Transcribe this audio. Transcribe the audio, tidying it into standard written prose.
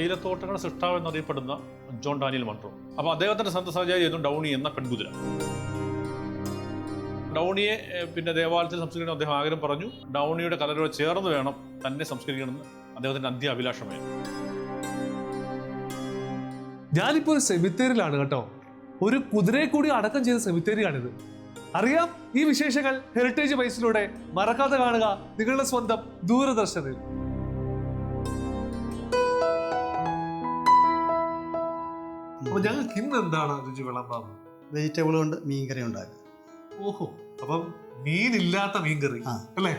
തേയിലത്തോട്ടങ്ങളുടെ സൃഷ്ടാവ് എന്നറിയപ്പെടുന്ന John Daniel Munro. അപ്പോൾ അദ്ദേഹത്തിന്റെ സന്തസഹചാരിയായിരുന്നു ഡൗണി എന്ന പെൺകുതിര. ഡൗണിയെ പിന്നെ ദേവാലയത്തിൽ സംസ്കരിക്കണം അദ്ദേഹം ആഗ്രഹം പറഞ്ഞു. ഡൗണിയുടെ കലരോട് ചേർന്ന് വേണം തന്നെ സംസ്കരിക്കണമെന്ന് അദ്ദേഹത്തിന്റെ അന്ത്യ അഭിലാഷമായിരുന്നു. ഞാനിപ്പോ ഒരു സെമിത്തേരിയിലാണ് കേട്ടോ. ഒരു കുതിരയെ കൂടി അടക്കം ചെയ്ത സെമിത്തേരിയാണിത്. അറിയാം ഈ വിശേഷങ്ങൾ ഹെറിറ്റേജ് വൈസിലൂടെ. മറക്കാതെ കാണുക നിങ്ങളുടെ സ്വന്തം ദൂരദർശനിൽ. അപ്പൊ ഞങ്ങൾക്ക് ഇന്ന് എന്താണ് രുചി വിളമ്പാം? വെജിറ്റബിൾ കൊണ്ട് മീൻകറി ഉണ്ടാക്കുക. ഓഹോ, അപ്പം മീനില്ലാത്ത മീൻകറി അല്ലേ?